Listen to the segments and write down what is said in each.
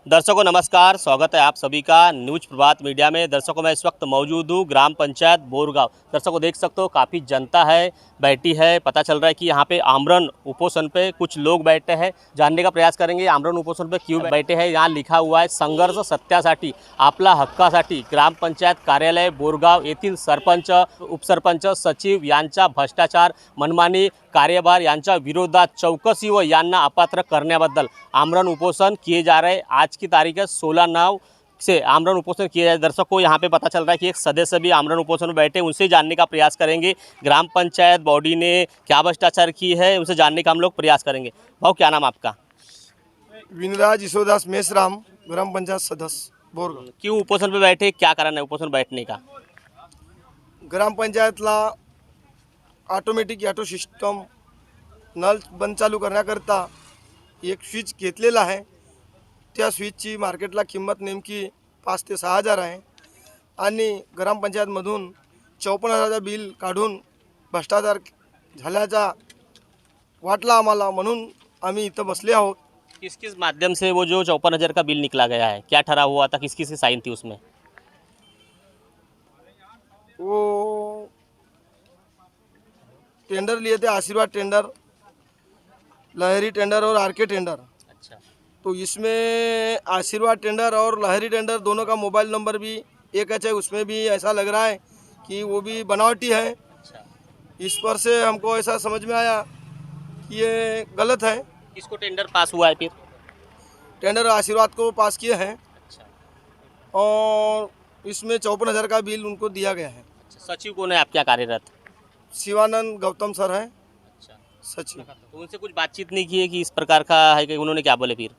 दर्शकों नमस्कार, स्वागत है आप सभी का न्यूज़ प्रभात मीडिया में। दर्शकों मैं इस वक्त मौजूद हूँ ग्राम पंचायत बोरगांव। दर्शकों देख सकते हो काफ़ी जनता है, बैठी है। पता चल रहा है कि यहाँ पे आमरण उपोषण पे कुछ लोग बैठे हैं। जानने का प्रयास करेंगे आमरण उपोषण पे क्यों बैठे हैं। यहाँ लिखा हुआ है संघर्ष सत्यासाठी आपला हक्कासाठी ग्राम पंचायत कार्यालय बोरगाव येथील सरपंच, उपसरपंच, सचिव यांचा भ्रष्टाचार, मनमानी कार्यभार यांच्या विरोधात चौकसी व यांना अपात्र करण्याबद्दल आमरण उपोषण किए जा रहे। आज की तारीख है 16/9 से आमरण उपोषण किया जाए। दर्शक को यहाँ पे पता चल रहा है कि एक सदस्य भी आमरण उपोषण में बैठे, उनसे जानने का प्रयास करेंगे ग्राम पंचायत बॉडी ने क्या भ्रष्टाचार की है, उनसे जानने का हम लोग प्रयास करेंगे। भाऊ क्या नाम आपका? विनराज यशोदास मेसराम, ग्राम पंचायत सदस्य बोरगाव। क्यों उपोषण पे बैठे, क्या कारण है उपोषण बैठने का? ग्राम पंचायतला ऑटोमॅटिक ऑटो सिस्टम नळ बंद चालू करण्याकरता एक स्विच घेतलेला आहे। त्या स्विचची मार्केटला किंमत नेमकी 5 ते 6 हजार आहे आणि ग्रामपंचायतमधून 54,000 बिल काढून भ्रष्टाचार झाल्याचा वाटला आम्हाला, म्हणून आम्ही इथं बसले आहोत। किस किस माध्यम से वो जो 54,000 का बिल निकला गया है, क्या ठहरा हुआ था, किस किस की साइन थी उसमें? वो टेंडर लिए थे, आशीर्वाद टेंडर, लहरी टेंडर और आरके टेंडर। अच्छा, तो इसमें आशीर्वाद टेंडर और लहरी टेंडर दोनों का मोबाइल नंबर भी एक है। उसमें भी ऐसा लग रहा है कि वो भी बनावटी है। अच्छा। इस पर से हमको ऐसा समझ में आया कि ये गलत है। किसको टेंडर पास हुआ है फिर? टेंडर आशीर्वाद को पास किए हैं अच्छा, और इसमें 54,000 का बिल उनको दिया गया है। अच्छा। सचिव कौन है आपके यहाँ कार्यरत? शिवानंद गौतम सर है अच्छा, सचिव। तो उनसे कुछ बातचीत नहीं की है कि इस प्रकार का है कि उन्होंने क्या बोले फिर?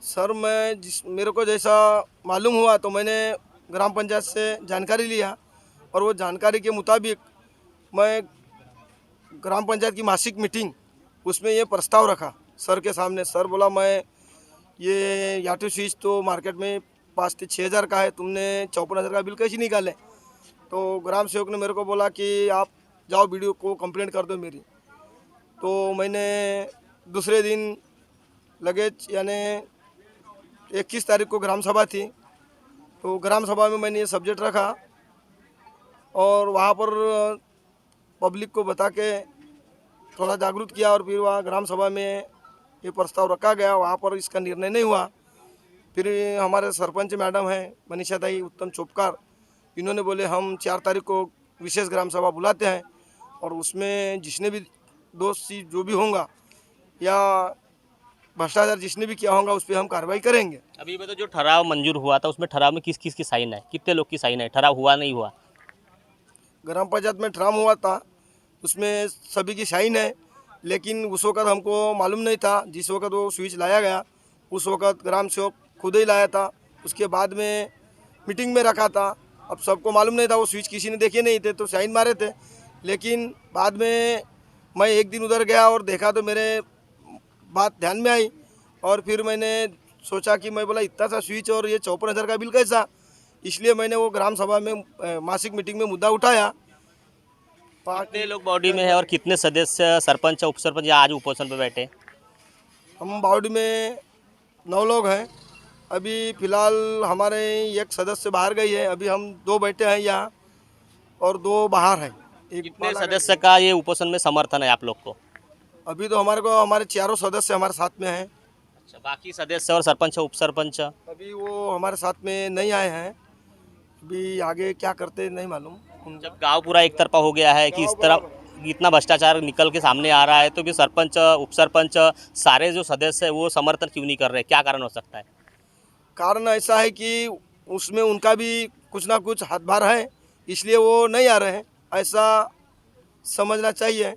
सर मेरे को जैसा मालूम हुआ तो मैंने ग्राम पंचायत से जानकारी लिया और वो जानकारी के मुताबिक मैं ग्राम पंचायत की मासिक मीटिंग उसमें ये प्रस्ताव रखा सर के सामने। सर बोला मैं ये याटो स्विच तो मार्केट में 5 से 6 हज़ार का है, तुमने 54,000 का बिल कैसे निकाले? तो ग्राम सेवक ने मेरे को बोला कि आप जाओ वीडियो को कंप्लेंट कर दो मेरी। तो मैंने दूसरे दिन लगेज यानी 21 तारीख को ग्राम सभा थी, तो ग्राम सभा में मैंने ये सब्जेक्ट रखा और वहाँ पर पब्लिक को बता के थोड़ा जागरूक किया और फिर वहाँ ग्राम सभा में ये प्रस्ताव रखा गया। वहाँ पर इसका निर्णय नहीं हुआ। फिर हमारे सरपंच मैडम हैं मनीषा ताई उत्तम चोपकार, इन्होंने बोले हम 4 तारीख को विशेष ग्राम सभा बुलाते हैं और उसमें जिसने भी दोषी जो भी होगा या भ्रष्टाचार जिसने भी किया होगा उस पर हम कार्रवाई करेंगे। अभी तो जो ठराव मंजूर हुआ था उसमें ठराव में किस किस की साइन है, कितने लोग की साइन है, ठराव हुआ नहीं हुआ? ग्राम पंचायत में ठराव हुआ था उसमें सभी की साइन है, लेकिन उस वक्त हमको मालूम नहीं था। जिस वक्त वो स्विच लाया गया उस वक्त ग्राम सेवक खुद ही लाया था, उसके बाद में मीटिंग में रखा था। अब सबको मालूम नहीं था, वो स्विच किसी ने देखे नहीं थे तो साइन मारे थे। लेकिन बाद में मैं एक दिन उधर गया और देखा तो मेरे बात ध्यान में आई और फिर मैंने सोचा कि मैं बोला इतना सा स्विच और ये 54,000 का बिल कैसा, इसलिए मैंने वो ग्राम सभा में मासिक मीटिंग में मुद्दा उठाया। कितने लोग बॉडी में है और कितने सदस्य, सरपंच, उपसरपंच या आज उपोषण पे बैठे? हम बॉडी में 9 लोग हैं। अभी फ़िलहाल हमारे एक सदस्य बाहर गई है, अभी हम 2 बैठे हैं यहाँ और 2 बाहर हैं। कितने सदस्य का ये उपोषण में समर्थन है आप लोग को? अभी तो हमारे चारों सदस्य हमारे साथ में हैं। अच्छा, बाकी सदस्य और सरपंच, उपसरपंच अभी वो हमारे साथ में नहीं आए हैं, अभी आगे क्या करते नहीं मालूम। जब गांव पूरा एक तरफा हो गया है कि इस तरह इतना भ्रष्टाचार निकल के सामने आ रहा है तो भी सरपंच, उपसरपंच सारे जो सदस्य है वो समर्थन क्यों नहीं कर रहे, क्या कारण हो सकता है? कारण ऐसा है कि उसमें उनका भी कुछ ना कुछ हाथभार है, इसलिए वो नहीं आ रहे हैं, ऐसा समझना चाहिए।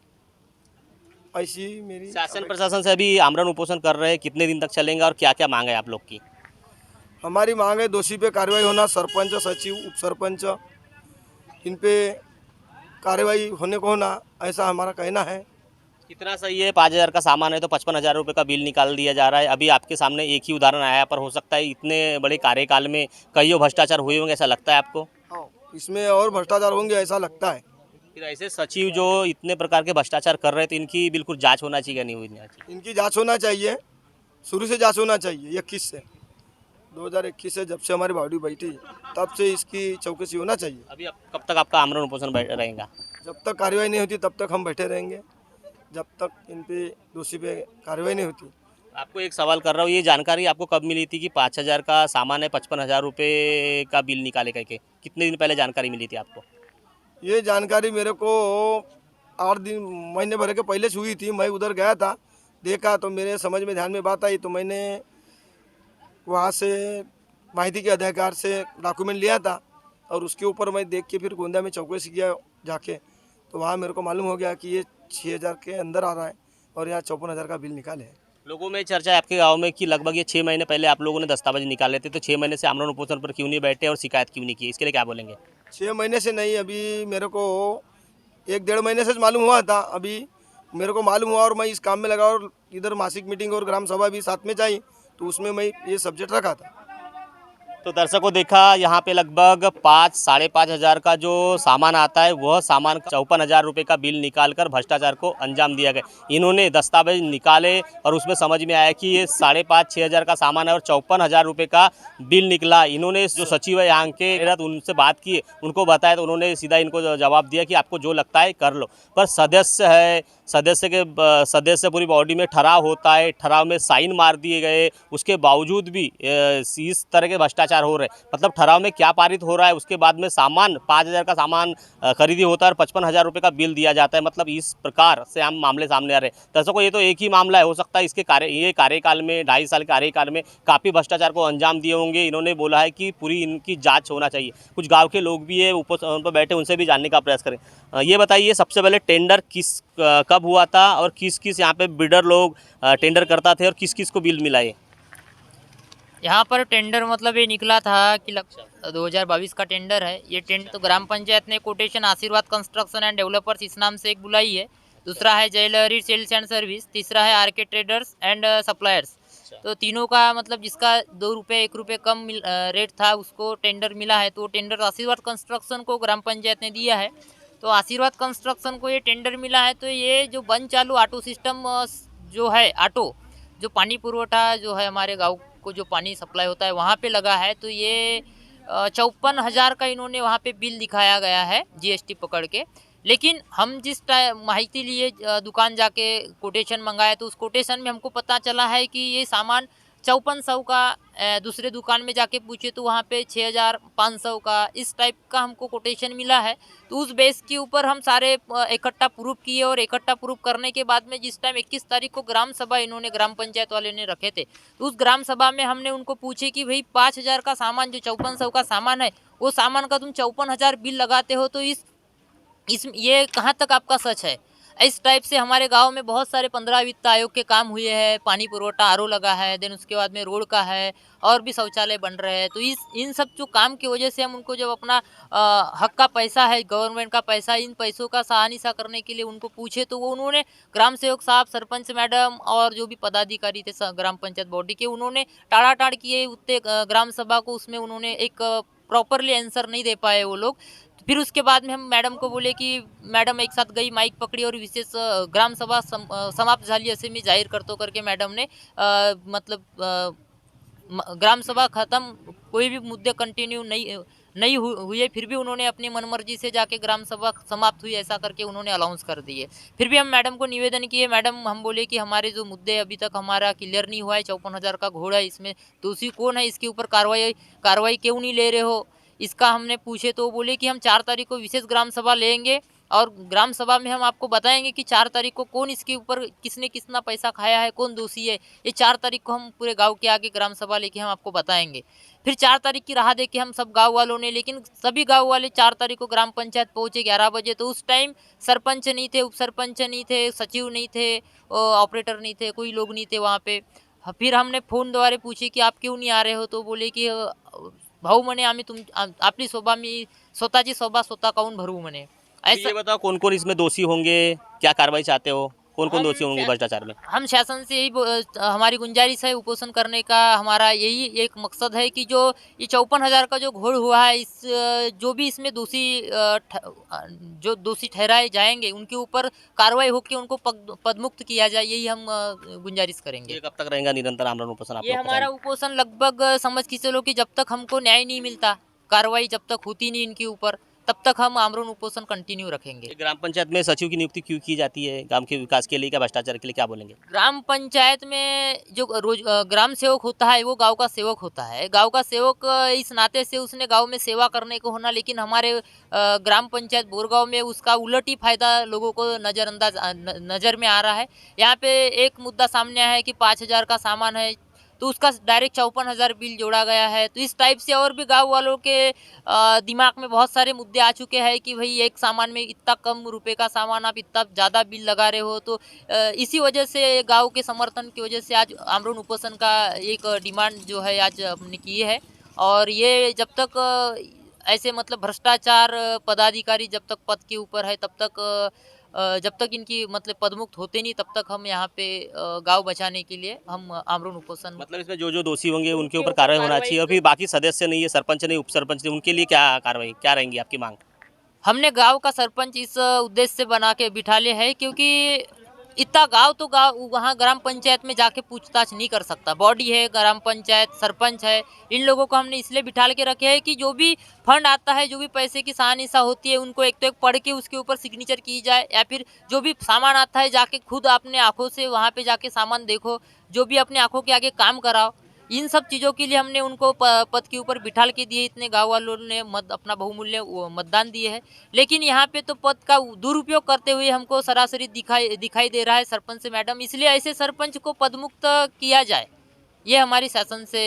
ऐसी मेरी शासन प्रशासन से अभी आमरण उपोषण कर रहे हैं, कितने दिन तक चलेंगे और क्या क्या मांग है आप लोग की? हमारी मांग है दोषी पे कार्रवाई होना, सरपंच, सचिव, उपसरपंच इन पे कार्रवाई होने को होना, ऐसा हमारा कहना है। कितना सही है? 5,000 का सामान है तो 55,000 रुपये का बिल निकाल दिया जा रहा है। अभी आपके सामने एक ही उदाहरण आया, पर हो सकता है इतने बड़े कार्यकाल में कईयों भ्रष्टाचार हुए होंगे, ऐसा लगता है आपको? इसमें और भ्रष्टाचार होंगे ऐसा लगता है। फिर ऐसे सचिव जो इतने प्रकार के भ्रष्टाचार कर रहे हैं तो इनकी बिल्कुल जांच होना चाहिए, नहीं होनी चाहिए? इनकी जांच होना चाहिए, शुरू से जांच होना चाहिए 21 से। 2021 से जब से हमारी बॉडी बैठी तब से इसकी चौकसी होना चाहिए। अभी कब तक आपका आमरण उपोषण रहेगा? जब तक कार्रवाई नहीं होती तब तक हम बैठे रहेंगे, जब तक इन पे दोषी पे कार्रवाई नहीं होती। आपको एक सवाल कर रहा हूँ, ये जानकारी आपको कब मिली थी कि 5,000 का सामान है, 55,000 रुपये का बिल निकाले करके? कितने दिन पहले जानकारी मिली थी आपको? ये जानकारी मेरे को 8 दिन महीने भर के पहले से हुई थी। मैं उधर गया था, देखा तो मेरे समझ में ध्यान में बात आई तो मैंने वहाँ से माहिती के अधिकार से डॉक्यूमेंट लिया था और उसके ऊपर मैं देख के फिर गोंदा में चौकसी किया जाके, तो वहाँ मेरे को मालूम हो गया कि ये 6,000 के अंदर आ रहा है और यहाँ 54,000 का बिल निकाले है। लोगों में चर्चा है आपके गांव में कि लगभग ये 6 महीने पहले आप लोगों ने दस्तावेज निकाले थे, तो 6 महीने से आमरण उपोषण पर क्यों नहीं बैठे और शिकायत क्यों नहीं की? इसके लिए क्या बोलेंगे? 6 महीने से नहीं, अभी मेरे को 1-1.5 महीने से मालूम हुआ था। अभी मेरे को मालूम हुआ और मैं इस काम में लगा और इधर मासिक मीटिंग और ग्राम सभा भी साथ में चाहिए, तो उसमें मैं ये सब्जेक्ट रखा था। तो दर्शकों देखा यहाँ पे लगभग 5-5.5 हज़ार का जो सामान आता है, वह सामान 54,000 रुपये का बिल निकालकर भ्रष्टाचार को अंजाम दिया गया। इन्होंने दस्तावेज निकाले और उसमें समझ में आया कि ये 5.5-6 हज़ार का सामान है और 54,000 रुपये का बिल निकला। इन्होंने जो सचिव है यहाँ के उनसे बात की, उनको बताया तो उन्होंने सीधा इनको जवाब दिया कि आपको जो लगता है कर लो। पर सदस्य है, सदस्य पूरी बॉडी में ठहराव होता है, ठहराव में साइन मार दिए गए, उसके बावजूद भी इस तरह के भ्रष्टाचार हो रहे। मतलब ठहराव में क्या पारित हो रहा है, उसके बाद में सामान 5,000 का सामान खरीदी होता है और 55,000 रुपये का बिल दिया जाता है। मतलब इस प्रकार से हम मामले सामने आ रहे हैं। दर्शकों ये तो एक ही मामला है, हो सकता है इसके कार्यकाल में 2.5 साल के कार्यकाल में काफ़ी भ्रष्टाचार को अंजाम दिए होंगे। इन्होंने बोला है कि पूरी इनकी जाँच होना चाहिए। कुछ गाँव के लोग भी है उन पर बैठे, उनसे भी जानने का प्रयास करें। ये बताइए सबसे पहले टेंडर कब हुआ था और किस किस यहाँ पे बिल्डर लोग टेंडर करता थे और किस किस को बिल मिला? यहाँ पर टेंडर मतलब ये निकला था कि 2022 का टेंडर है। ये टेंडर तो ग्राम पंचायत ने कोटेशन आशीर्वाद कंस्ट्रक्शन एंड डेवलपर्स इस नाम से एक बुलाई है, दूसरा है ज्वेलरी सेल्स एंड सर्विस, तीसरा है आरके ट्रेडर्स एंड सप्लायर्स। तो तीनों का मतलब जिसका 2 रुपये 1 रुपये कम रेट था उसको टेंडर मिला है। तो टेंडर आशीर्वाद कंस्ट्रक्शन को ग्राम पंचायत ने दिया है। तो आशीर्वाद कंस्ट्रक्शन को ये टेंडर मिला है। तो ये जो बंद चालू ऑटो सिस्टम जो है, ऑटो जो पानी पुरवठा जो है हमारे गाँव को जो पानी सप्लाई होता है वहाँ पे लगा है। तो ये 54,000 का इन्होंने वहाँ पे बिल दिखाया गया है जीएसटी पकड़ के। लेकिन हम जिस माहिती लिए दुकान जाके कोटेशन मंगाया तो उस कोटेशन में हमको पता चला है कि ये सामान 5400 का, दूसरे दुकान में जाके पूछे तो वहाँ पे 6,500 का, इस टाइप का हमको कोटेशन मिला है। तो उस बेस के ऊपर हम सारे इकट्ठा प्रूफ किए और इकट्ठा प्रूफ करने के बाद में जिस टाइम 21 तारीख को ग्राम सभा इन्होंने ग्राम पंचायत वाले ने रखे थे, तो उस ग्राम सभा में हमने उनको पूछे कि भाई 5,000 का सामान जो 5400 का सामान है, वो सामान का तुम 54,000 बिल लगाते हो, तो ये कहाँ तक आपका सच है? इस टाइप से हमारे गांव में बहुत सारे 15 वित्त आयोग के काम हुए हैं। पानी पुरवठा आरओ लगा है, देन उसके बाद में रोड का है और भी शौचालय बन रहे हैं। तो इन सब जो काम की वजह से हम उनको जब अपना हक का पैसा है, गवर्नमेंट का पैसा, इन पैसों का सहानिशा करने के लिए उनको पूछे तो वो उन्होंने ग्राम सेवक साहब, सरपंच मैडम और जो भी पदाधिकारी थे ग्राम पंचायत बॉडी के, उन्होंने टाड़ाटाड़ किए उत्ते ग्राम सभा को। उसमें उन्होंने एक प्रॉपरली आंसर नहीं दे पाए वो लोग। फिर उसके बाद में हम मैडम को बोले कि मैडम एक साथ गई, माइक पकड़ी और विशेष ग्राम सभा समाप्त झाली असे मी जाहीर करतो करके मैडम ने ग्राम सभा ख़त्म, कोई भी मुद्दे कंटिन्यू नहीं हुए। फिर भी उन्होंने अपनी मनमर्जी से जाके ग्राम सभा समाप्त हुई ऐसा करके उन्होंने अनाउंस कर दिए। फिर भी हम मैडम को निवेदन किए, मैडम हम बोले कि हमारे जो मुद्दे अभी तक हमारा क्लियर नहीं हुआ है, 54,000 का घोड़ा है, इसमें दोषी कौन है, इसके ऊपर कार्रवाई क्यों नहीं ले रहे हो, इसका हमने पूछे। तो बोले कि हम 4 तारीख को विशेष ग्राम सभा लेंगे और ग्राम सभा में हम आपको बताएंगे कि 4 तारीख को कौन इसके ऊपर किसने कितना पैसा खाया है, कौन दोषी है। ये 4 तारीख को हम पूरे गांव के आगे ग्राम सभा लेके हम आपको बताएंगे। फिर 4 तारीख की राह देके हम सब गांव वालों ने, लेकिन सभी गांव वाले 4 तारीख को ग्राम पंचायत पहुंचे 11 बजे। तो उस टाइम सरपंच नहीं थे, उप सरपंच नहीं थे, सचिव नहीं थे, ऑपरेटर नहीं थे, कोई लोग नहीं थे वहाँ पे। फिर हमने फोन द्वारे पूछे कि आप क्यों नहीं आ रहे हो, तो बोले कि भाऊ म्हणे आम्ही आपली शोभा, मी स्वतःची शोभा स्वतः काऊन भरू म्हणे। ये बताओ कौन कौन इसमें दोषी होंगे, क्या कार्रवाई चाहते हो? कौन कौन दोषी होंगे भ्रष्टाचार में? हम शासन से यही हमारी गुंजारिश है उपोषण करने का। हमारा यही एक मकसद है कि जो ये 54,000 का जो घोड़ हुआ है, इस जो भी इसमें दोषी जो दोषी ठहराए जाएंगे उनके ऊपर कार्रवाई होकर उनको पदमुक्त किया जाए, यही हम गुंजारिश करेंगे। ये कब तक रहेगा निरंतर आमरण उपोषण आप ये लोग का? हमारा उपोषण लगभग समझ के चलो कि जब तक हमको न्याय नहीं मिलता, कार्रवाई जब तक होती नहीं इनके ऊपर, तब तक हम आमरण उपोषण कंटिन्यू रखेंगे। ये ग्राम पंचायत में सचिव की नियुक्ति क्यों की जाती है? गांव के विकास के लिए, क्या भ्रष्टाचार के लिए, क्या बोलेंगे? ग्राम पंचायत में जो ग्राम सेवक होता है वो गांव का सेवक होता है। गांव का सेवक इस नाते से उसने गांव में सेवा करने को होना, लेकिन हमारे ग्राम पंचायत बोरगांव में उसका उलट ही फायदा लोगों को नज़र में आ रहा है। यहाँ पे एक मुद्दा सामने आया है कि 5,000 का सामान है तो उसका डायरेक्ट 54,000 बिल जोड़ा गया है। तो इस टाइप से और भी गांव वालों के दिमाग में बहुत सारे मुद्दे आ चुके हैं कि भाई एक सामान में इतना कम रुपए का सामान आप इतना ज़्यादा बिल लगा रहे हो। तो इसी वजह से गांव के समर्थन की वजह से आज आमरण उपोषण का एक डिमांड जो है आज हमने की है। और ये जब तक ऐसे मतलब भ्रष्टाचार पदाधिकारी जब तक पद के ऊपर है, तब तक जब तक इनकी मतलब पदमुक्त होते नहीं, तब तक हम यहाँ पे गांव बचाने के लिए हम आमरण उपोषण। मतलब इसमें जो जो दोषी होंगे उनके ऊपर कार्रवाई होना चाहिए, और फिर बाकी सदस्य नहीं है, सरपंच नहीं, उप सरपंच नहीं, उनके लिए क्या कार्रवाई, क्या रहेंगी आपकी मांग? हमने गांव का सरपंच इस उद्देश्य से बना के बिठा लिया है क्योंकि इतना गांव तो गांव वहाँ ग्राम पंचायत में जाके पूछताछ नहीं कर सकता। बॉडी है ग्राम पंचायत, सरपंच है, इन लोगों को हमने इसलिए बिठा के रखे हैं कि जो भी फंड आता है, जो भी पैसे की सहायता होती है, उनको एक तो एक पढ़ के उसके ऊपर सिग्नेचर की जाए, या फिर जो भी सामान आता है जाके खुद अपने आँखों से वहाँ पे जाके सामान देखो, जो भी अपने आँखों के आगे काम कराओ। इन सब चीज़ों के लिए हमने उनको पद के ऊपर बिठाल के दिए। इतने गांव वालों ने अपना बहुमूल्य मतदान दिए है, लेकिन यहाँ पे तो पद का दुरुपयोग करते हुए हमको सरासरी दिखाई दे रहा है सरपंच से मैडम। इसलिए ऐसे सरपंच को पदमुक्त किया जाए, ये हमारी शासन से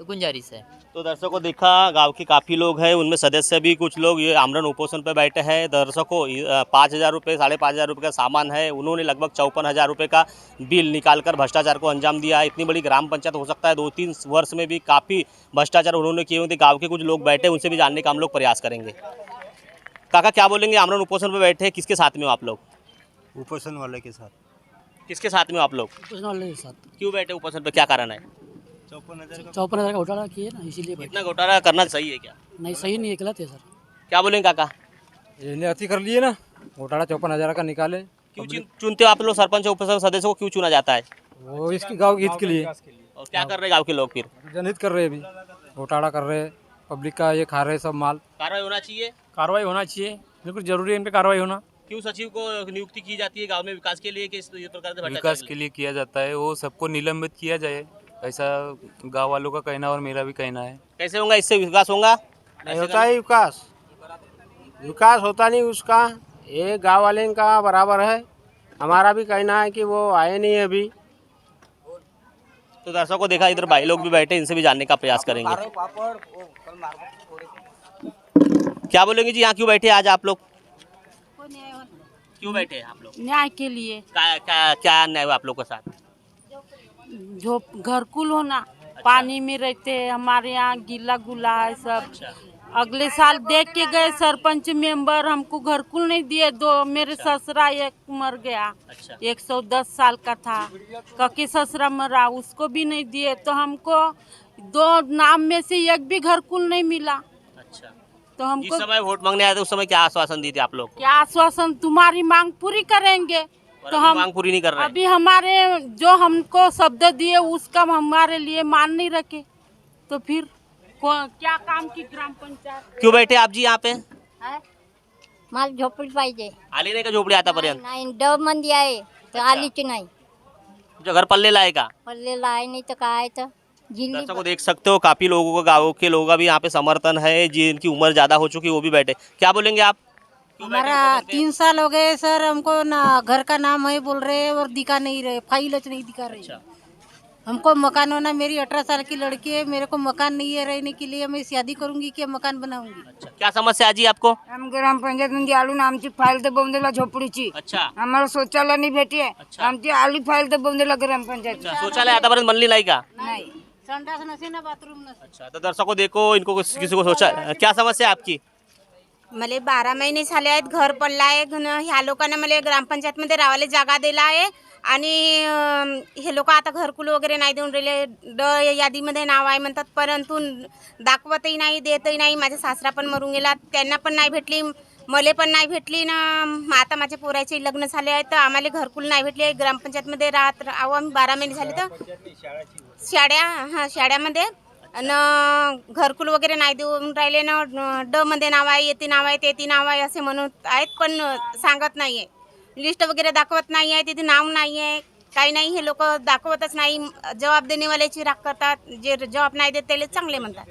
गुंजारिश है। तो दर्शकों देखा, गांव के काफ़ी लोग हैं, उनमें सदस्य भी कुछ लोग ये आमरण उपोषण पर बैठे हैं। दर्शकों 5,000 रुपये, 5,500 रुपये का सामान है, उन्होंने लगभग 54,000 रुपये का बिल निकालकर भ्रष्टाचार को अंजाम दिया है। इतनी बड़ी ग्राम पंचायत, हो सकता है 2-3 वर्ष में भी काफ़ी भ्रष्टाचार उन्होंने किए होंगे। गाँव के कुछ लोग बैठे, उनसे भी जानने का हम लोग प्रयास करेंगे। काका क्या बोलेंगे? आमरण उपोषण पर बैठे, किसके साथ में हो आप लोग? उपोषण वाले के साथ। किसके साथ में हो आप लोग? उपोषण वाले के साथ। क्यों बैठे उपोषण पर, क्या कारण है? 54,000 का घोटाला किए ना, इसीलिए बैठे। इतना घोटाला करना सही है क्या? नहीं, सही नहीं है, गलत है सर। क्या बोलेंगे काका? इन्हें अति कर लिए ना, घोटाला 54,000 का निकाले। क्यों चुनते हो आप लोग सरपंच उप सदस्य को? क्यों चुना जाता है? वो इसकी गांव के हित के लिए। और क्या कर रहे गांव के लोग फिर? जनहित कर रहे, अभी घोटाला कर रहे, पब्लिक का ये खा रहे सब माल। कार्रवाई होना चाहिए, कार्रवाई होना चाहिए, बिल्कुल जरूरी है इन पे कार्रवाई होना। क्यों सचिव को नियुक्ति की जाती है गांव में विकास के लिए, कि इस प्रकार से विकास के लिए किया जाता है, वो सबको निलंबित किया जाए, ऐसा गांव वालों का कहना और मेरा भी कहना है। कैसे होगा इससे विकास? होगा नहीं होता है विकास, विकास होता नहीं उसका। ये गांव वाले का बराबर है, हमारा भी कहना है कि वो आए नहीं अभी। तो दर्शकों को देखा, इधर भाई लोग भी बैठे, इनसे भी जानने का प्रयास करेंगे। क्या बोलेंगे जी, यहाँ क्यों बैठे आज आप लोग? क्यों बैठे आप लोग? न्याय के लिए। क्या अन्याय हुआ आप लोग के साथ? जो घरकुल होना, पानी में रहते हैं, हमारे यहाँ गीला गुला है सब। अगले साल देख के गए सरपंच मेंबर, हमको घरकुल नहीं दिए। दो मेरे ससुरा एक मर गया, 110 साल का था, कके ससुरा मरा, उसको भी नहीं दिए। तो हमको 2 नाम में से एक भी घरकुल नहीं मिला। तो हमको जिस समय वोट मांगने आए थे उस समय क्या आश्वासन दी थी आप लोग? क्या आश्वासन, तुम्हारी मांग पूरी करेंगे। तो हम मांग पूरी नहीं कर रहे। अभी हमारे जो हमको शब्द दिए उसका हमारे लिए मान नहीं रखे, तो फिर क्या काम की ग्राम पंचायत। क्यों बैठे आप जी यहाँ पे? मला झोपडी पाहिजे. आली नाही का झोपडी आतापर्यंत? नाही, 10 मंदी आहे तर आलीच नाही. जो घर पल्लेला आहे का? पडलेला आहे, नहीं तो काय तर जिल्ली. दर्शकों को देख सकते हो, काफी लोगों का, गाँव के लोगों का भी यहाँ पे समर्थन है, जिनकी उम्र ज्यादा हो चुकी है वो भी बैठे। क्या बोलेंगे आप? हमारा 3 साल हो गए सर, हमको ना घर का नाम है बोल रहे और दिखा नहीं रहे, फाइल नहीं दिखा रहे। हमको मकान होना, मेरी 18 साल की लड़की है, मेरे को मकान नहीं है रहने के लिए, मैं शादी करूंगी कि मकान बनाऊंगी। क्या समस्या आजी आपको? हम ग्राम पंचायत मध्ये आलो ना, आमची फाईल तर बंदला झोपडीची। अच्छा, आम्हाला शौचालय नाही भेटे, आमची आली फाईल तर बंदला ग्राम पंचायत। शौचालय आतापर्यंत बनली नाही का? नाही, संडास नसे ना, बाथरूम नसे। अच्छा, तो दर्शकों देखो, इनको किसी को सोचा, क्या समस्या है आपकी? मला 12 महिने झाले आहेत, घर पडलं आहे. ह्या लोकांना मला ग्रामपंचायतमध्ये राहायला जागा दिला आहे आणि हे लोक आता घरकुल वगैरे नाही देऊन राहिले. यादीमध्ये नाव आहे म्हणतात, परंतु दाखवतही नाही, देतही नाही. माझा सासरा पण मरून गेला, त्यांना पण नाही भेटली, मला पण नाही भेटली ना. आता माझ्या पोराचे लग्न झाले आहेत तर आम्हाला घरकुल नाही भेटले. ग्रामपंचायतमध्ये राहत आम्ही 12 महिने झाले तर शाळ्यामध्ये आणि घरकुल वगैरे नाही देऊन राहिले ना. मध्ये नाव आहे, येते नाव आहे, तेथे नाव आहे असे म्हणत आहेत, पण सांगत नाही आहे. लिस्ट वगैरे दाखवत नाही आहे, तिथे नाव नाही आहे, काही नाही. हे लोक दाखवतच नाही, जवाब देनेवाल्याची राख करतात. जे जवाब नहीं देते त्याला चांगले म्हणतात.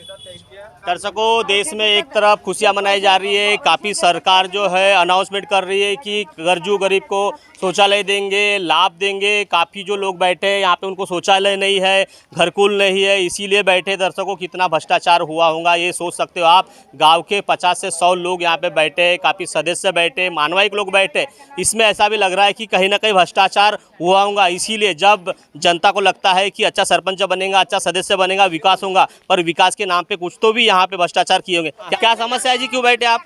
दर्शकों, देश में एक तरफ खुशियां मनाई जा रही है, काफ़ी सरकार जो है अनाउंसमेंट कर रही है कि गरजू गरीब को शौचालय देंगे, लाभ देंगे. काफ़ी जो लोग बैठे हैं यहाँ पे उनको शौचालय नहीं है, घरकुल नहीं है, इसीलिए बैठे. दर्शकों, कितना भ्रष्टाचार हुआ होगा ये सोच सकते हो आप. गांव के 50 से 100 लोग यहाँ पे बैठे, काफ़ी सदस्य बैठे, मानवाहिक लोग बैठे. इसमें ऐसा भी लग रहा है कि कहीं ना कहीं भ्रष्टाचार हुआ होगा. इसीलिए जब जनता को लगता है कि अच्छा सरपंच बनेगा, अच्छा सदस्य बनेगा, विकास होगा, पर विकास के नाम पे कुछ तो भी यहाँ पे भ्रष्टाचार किए होंगे. क्या समस्या है जी, क्यों बैठे आप?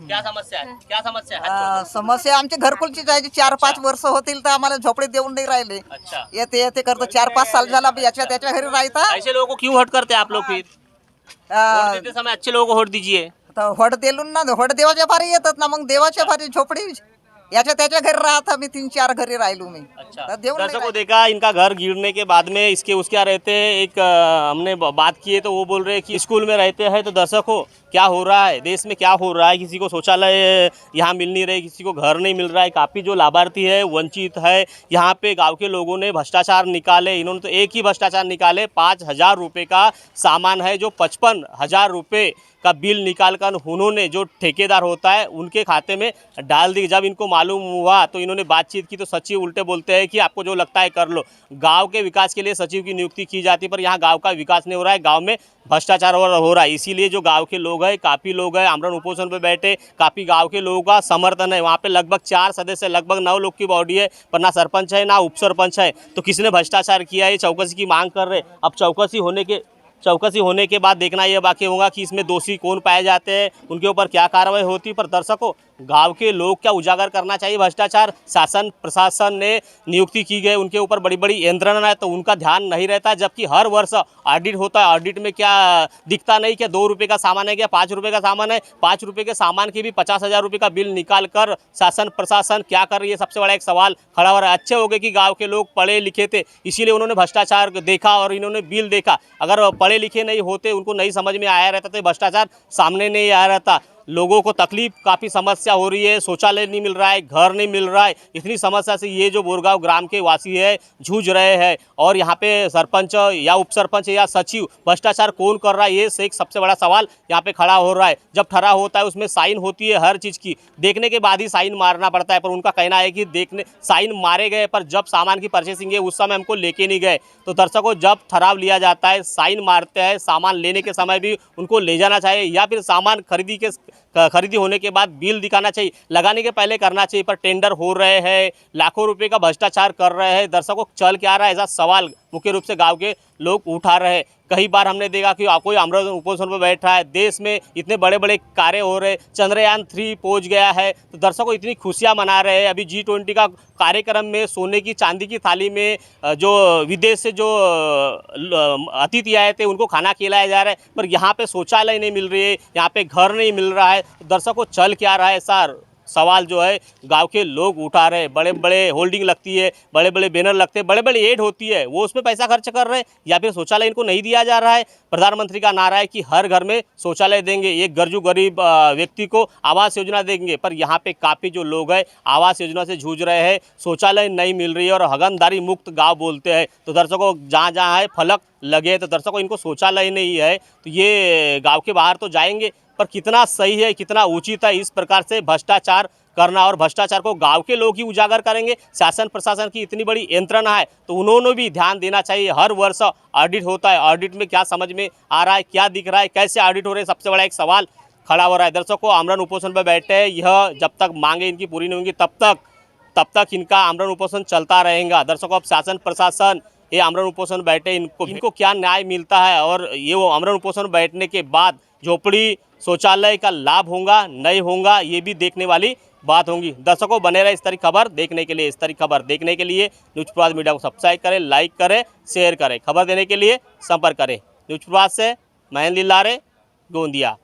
क्या समस्या है, क्या समस्या है? समस्या आमची घरकुलची जायची 4-5 वर्ष होतील तर आम्हाला झोपडी देऊन नाही राहिले. अच्छा, येते करतो 4-5 साल झाला याच्या त्याच्या घरी राहता. ऐसे लोगों को क्यों हट करते आप लोग? फिर वोट देते समय अच्छे लोगों को वोट दीजिए. होड देलून ना, होड देवाच्या भारी येतात ना, मग देवाच्या भारी झोपडी याच्या त्याच्या घरी राहता. मी 3-4 घरी राहिलो मी. अच्छा, दर्शकों देखा इनका घर गिरने के बाद में इसके उसके यहाँ रहते हैं. एक हमने बात की है तो वो बोल रहे हैं कि स्कूल में रहते हैं. तो दर्शकों, क्या हो रहा है देश में, क्या हो रहा है? किसी को शौचालय यहाँ मिल नहीं रहे, किसी को घर नहीं मिल रहा है. काफ़ी जो लाभार्थी है वंचित है. यहाँ पे गांव के लोगों ने भ्रष्टाचार निकाले. इन्होंने तो एक ही भ्रष्टाचार निकाले. 5,000 रुपये का सामान है जो 55,000 रुपये का बिल निकाल कर उन्होंने, जो ठेकेदार होता है, उनके खाते में डाल दी. जब इनको मालूम हुआ तो इन्होंने बातचीत की तो सचिव उल्टे बोलते हैं कि आपको जो लगता है कर लो. गांव के विकास के लिए सचिव की नियुक्ति की जाती, पर यहाँ गांव का विकास नहीं हो रहा है, गांव में भ्रष्टाचार हो रहा है. इसीलिए जो गांव के लोग हैं, काफ़ी लोग हैं आमरण उपोषण पे बैठे. काफ़ी गांव के लोगों का समर्थन है. वहाँ पे लगभग 4 सदस्य, लगभग 9 लोग की बॉडी है, पर ना सरपंच है ना उप सरपंच है. तो किसने भ्रष्टाचार किया है, चौकसी की मांग कर रहे. अब चौकसी होने के बाद देखना ये बाकी होगा कि इसमें दोषी कौन पाए जाते हैं, उनके ऊपर क्या कार्रवाई होती. पर दर्शकों, गांव के लोग क्या उजागर करना चाहिए भ्रष्टाचार. शासन प्रशासन ने नियुक्ति की गई, उनके ऊपर बड़ी बड़ी यंत्रणा है, तो उनका ध्यान नहीं रहता. जबकि हर वर्ष ऑडिट होता है. ऑडिट में क्या दिखता नहीं, क्या 2 रुपये का सामान है, क्या 5 रुपये का सामान है. 5 रुपये के सामान की भी 50,000 रुपये का बिल निकाल कर शासन प्रशासन क्या कर रही है, सबसे बड़ा एक सवाल खड़ा हो रहा है. अच्छे हो गए कि गाँव के लोग पढ़े लिखे थे, इसीलिए उन्होंने भ्रष्टाचार देखा और इन्होंने बिल देखा. अगर पढ़े लिखे नहीं होते, उनको नहीं समझ में आया रहता तो भ्रष्टाचार सामने नहीं आया रहता. लोगों को तकलीफ, काफ़ी समस्या हो रही है. शौचालय नहीं मिल रहा है, घर नहीं मिल रहा है. इतनी समस्या से ये जो बोरगांव ग्राम के वासी है जूझ रहे हैं. और यहाँ पे सरपंच या उप सरपंच या सचिव भ्रष्टाचार कौन कर रहा है, ये एक सबसे बड़ा सवाल यहाँ पे खड़ा हो रहा है. जब ठहरा होता है उसमें साइन होती है हर चीज़ की, देखने के बाद ही साइन मारना पड़ता है. पर उनका कहना है कि देखने साइन मारे गए, पर जब सामान की परचेसिंग है उस समय हमको लेके नहीं गए. तो दर्शकों, जब ठहराव लिया जाता है, साइन मारते हैं, सामान लेने के समय भी उनको ले जाना चाहिए, या फिर सामान खरीदी होने के बाद बिल दिखाना चाहिए, लगाने के पहले करना चाहिए. पर टेंडर हो रहे हैं, लाखों रुपए का भ्रष्टाचार कर रहे हैं. दर्शकों, चल क्या रहा है, ऐसा सवाल मुख्य रूप से गांव के लोग उठा रहे हैं. कई बार हमने देखा कि कोई आमरण उपोषण पर बैठ रहा है. देश में इतने बड़े बड़े कार्य हो रहे हैं, चंद्रयान 3 पहुंच गया है. तो दर्शकों, इतनी खुशियां मना रहे हैं. अभी G20 का कार्यक्रम में सोने की चांदी की थाली में जो विदेश से जो अतिथि आए थे उनको खाना खिलाया जा रहा है. पर यहाँ पे शौचालय नहीं मिल रही है, यहाँ पे घर नहीं मिल रहा है. तो दर्शकों, चल क्या रहा है सर, सवाल जो है गांव के लोग उठा रहे हैं. बड़े बड़े होल्डिंग लगती है, बड़े बड़े बैनर लगते हैं, बड़े बड़े एड होती है, वो उसमें पैसा खर्च कर रहे हैं, या फिर शौचालय इनको नहीं दिया जा रहा है. प्रधानमंत्री का नारा है कि हर घर में शौचालय देंगे, एक गरजू गरीब व्यक्ति को आवास योजना देंगे. पर यहाँ पे काफ़ी जो लोग हैं आवास योजना से जूझ रहे हैं, शौचालय नहीं मिल रही है और हगनदारी मुक्त गाँव बोलते हैं. तो दर्शकों, जहाँ जहाँ है फलक लगे, तो दर्शकों इनको शौचालय नहीं है तो ये गाँव के बाहर तो जाएंगे. पर कितना सही है, कितना उचित है इस प्रकार से भ्रष्टाचार करना, और भ्रष्टाचार को गांव के लोग ही उजागर करेंगे. शासन प्रशासन की इतनी बड़ी यंत्रणा है तो उन्होंने भी ध्यान देना चाहिए. हर वर्ष ऑडिट होता है, ऑडिट में क्या समझ में आ रहा है, क्या दिख रहा है, कैसे ऑडिट हो रहे हैं, सबसे बड़ा एक सवाल खड़ा हो रहा है. दर्शकों, आमरण उपोषण पर बैठे हैं, यह जब तक मांगे इनकी पूरी नहीं होंगी तब तक इनका आमरण उपोषण चलता रहेगा. दर्शकों, अब शासन प्रशासन ये आमरण उपोषण बैठे, इनको क्या न्याय मिलता है और ये वो आमरण उपोषण बैठने के बाद झोपड़ी शौचालय का लाभ होगा नहीं होगा, ये भी देखने वाली बात होगी। दर्शकों बने रहे इस तरह खबर देखने के लिए। इस तरह खबर देखने के लिए न्यूज प्रभात मीडिया को सब्सक्राइब करें, लाइक करें, शेयर करें। खबर देने के लिए संपर्क करें। न्यूज प्रभात से महेंद्र लारे, गोंदिया।